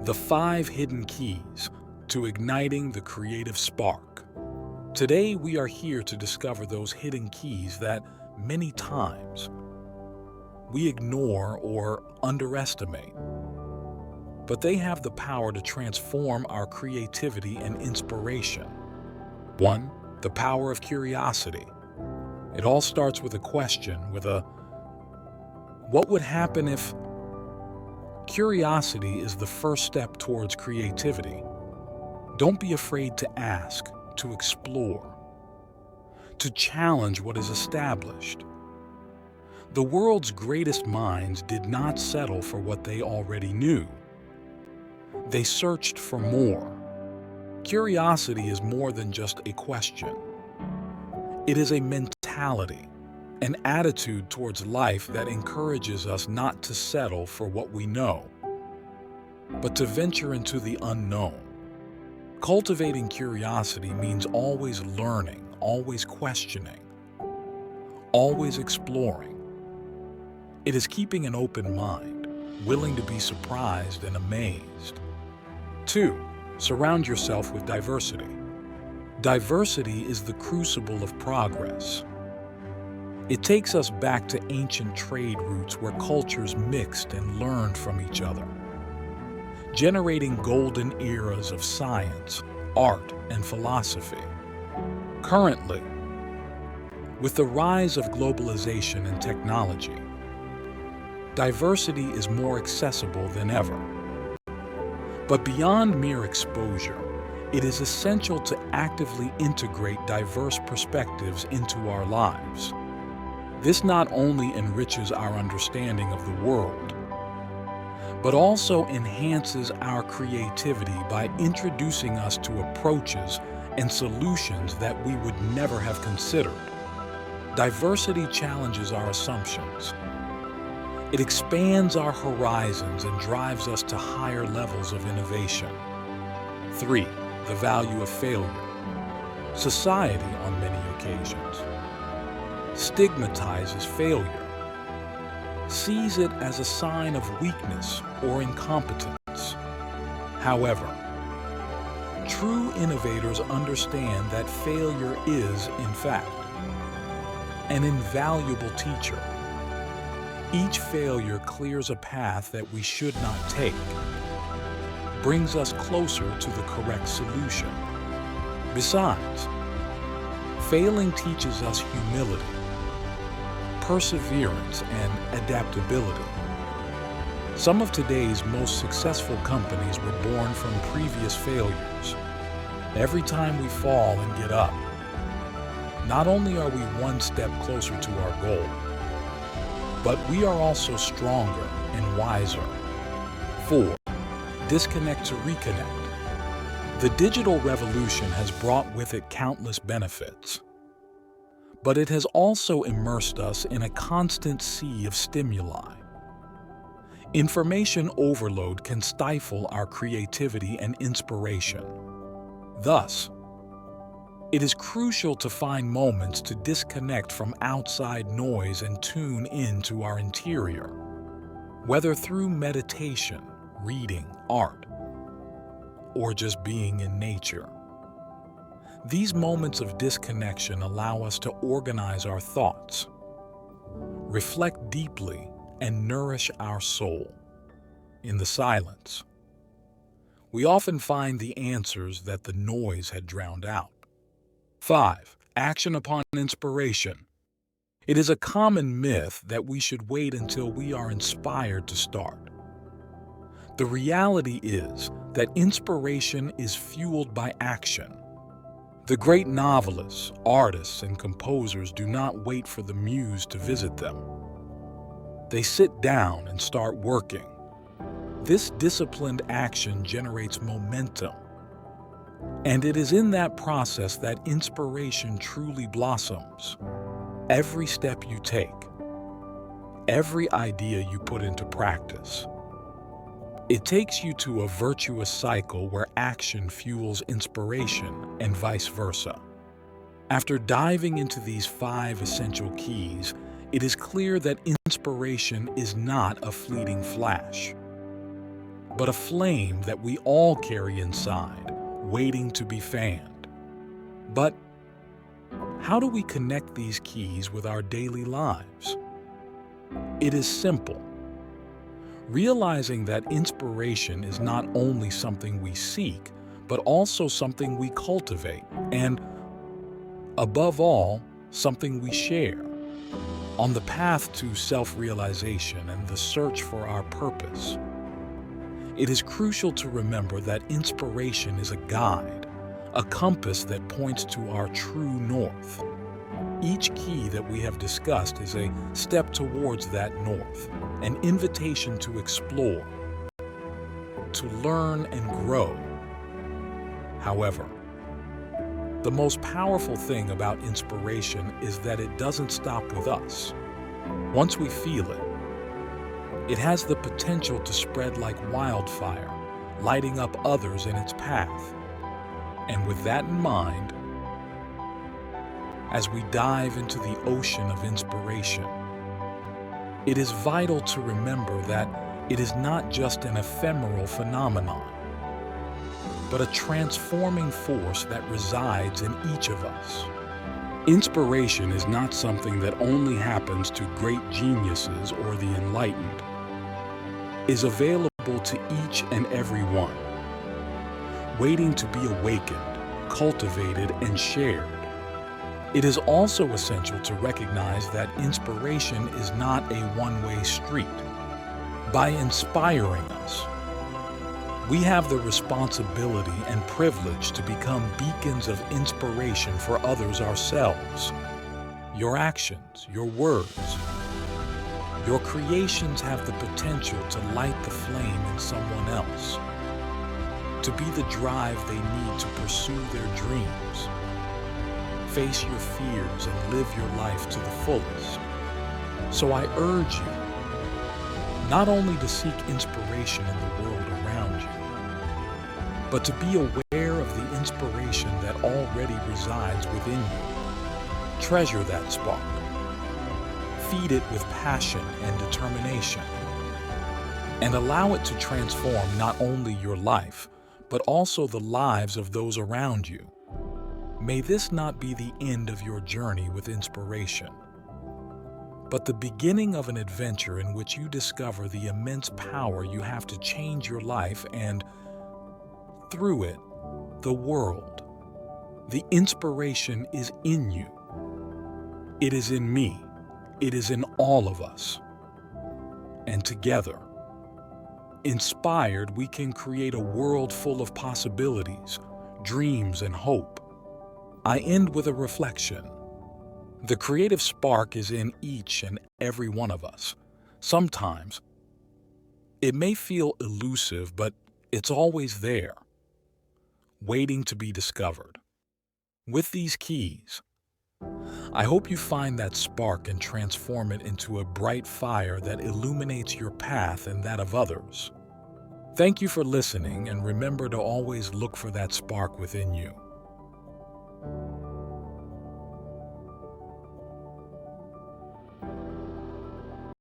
The 5 hidden keys to igniting the creative spark. Today we are here to discover those hidden keys that many times we ignore or underestimate. But they have the power to transform our creativity and inspiration. 1. The power of curiosity. It all starts with a question, what would happen if? Curiosity is the first step towards creativity. Don't be afraid to ask, to explore, to challenge what is established. The world's greatest minds did not settle for what they already knew. They searched for more. Curiosity is more than just a question. It is a mentality, an attitude towards life that encourages us not to settle for what we know, but to venture into the unknown. Cultivating curiosity means always learning, always questioning, always exploring. It is keeping an open mind, willing to be surprised and amazed. 2. Surround yourself with diversity. Diversity is the crucible of progress. It takes us back to ancient trade routes where cultures mixed and learned from each other, generating golden eras of science, art, and philosophy. Currently, with the rise of globalization and technology, diversity is more accessible than ever. But beyond mere exposure, it is essential to actively integrate diverse perspectives into our lives. This not only enriches our understanding of the world, but also enhances our creativity by introducing us to approaches and solutions that we would never have considered. Diversity challenges our assumptions. It expands our horizons and drives us to higher levels of innovation. 3. The value of failure. Society, on many occasions, stigmatizes failure, sees it as a sign of weakness or incompetence. However, true innovators understand that failure is, in fact, an invaluable teacher. Each failure clears a path that we should not take, brings us closer to the correct solution. Besides, failing teaches us humility, perseverance, and adaptability. Some of today's most successful companies were born from previous failures. Every time we fall and get up, not only are we one step closer to our goal, but we are also stronger and wiser. 4. Disconnect to reconnect. The digital revolution has brought with it countless benefits, but it has also immersed us in a constant sea of stimuli. Information overload can stifle our creativity and inspiration. Thus, it is crucial to find moments to disconnect from outside noise and tune into our interior, whether through meditation, reading, art, or just being in nature. These moments of disconnection allow us to organize our thoughts, reflect deeply, and nourish our soul. In the silence, we often find the answers that the noise had drowned out. 5. Action upon inspiration. It is a common myth that we should wait until we are inspired to start. The reality is that inspiration is fueled by action. The great novelists, artists, and composers do not wait for the muse to visit them. They sit down and start working. This disciplined action generates momentum, and it is in that process that inspiration truly blossoms. Every step you take, every idea you put into practice, it takes you to a virtuous cycle where action fuels inspiration and vice versa. After diving into these 5 essential keys, it is clear that inspiration is not a fleeting flash. but a flame that we all carry inside, waiting to be fanned. But how do we connect these keys with our daily lives? It is simple. Realizing that inspiration is not only something we seek, but also something we cultivate, and above all, something we share. On the path to self-realization and the search for our purpose, it is crucial to remember that inspiration is a guide, a compass that points to our true north. Each key that we have discussed is a step towards that north, an invitation to explore, to learn and grow. However, the most powerful thing about inspiration is that it doesn't stop with us. Once we feel it, it has the potential to spread like wildfire, lighting up others in its path. And with that in mind, as we dive into the ocean of inspiration, it is vital to remember that it is not just an ephemeral phenomenon, but a transforming force that resides in each of us. Inspiration is not something that only happens to great geniuses or the enlightened. It is available to each and every one, waiting to be awakened, cultivated, and shared. It is also essential to recognize that inspiration is not a one-way street. By inspiring us, we have the responsibility and privilege to become beacons of inspiration for others ourselves. Your actions, your words, your creations have the potential to light the flame in someone else, to be the drive they need to pursue their dreams. Face your fears and live your life to the fullest. So I urge you not only to seek inspiration in the world around you, but to be aware of the inspiration that already resides within you. Treasure that spark. Feed it with passion and determination, and allow it to transform not only your life, but also the lives of those around you. May this not be the end of your journey with inspiration, but the beginning of an adventure in which you discover the immense power you have to change your life and, through it, the world. The inspiration is in you. It is in me. It is in all of us. And together, inspired, we can create a world full of possibilities, dreams, and hope. I end with a reflection. The creative spark is in each and every one of us. Sometimes it may feel elusive, but it's always there, waiting to be discovered. With these keys, I hope you find that spark and transform it into a bright fire that illuminates your path and that of others. Thank you for listening, and remember to always look for that spark within you.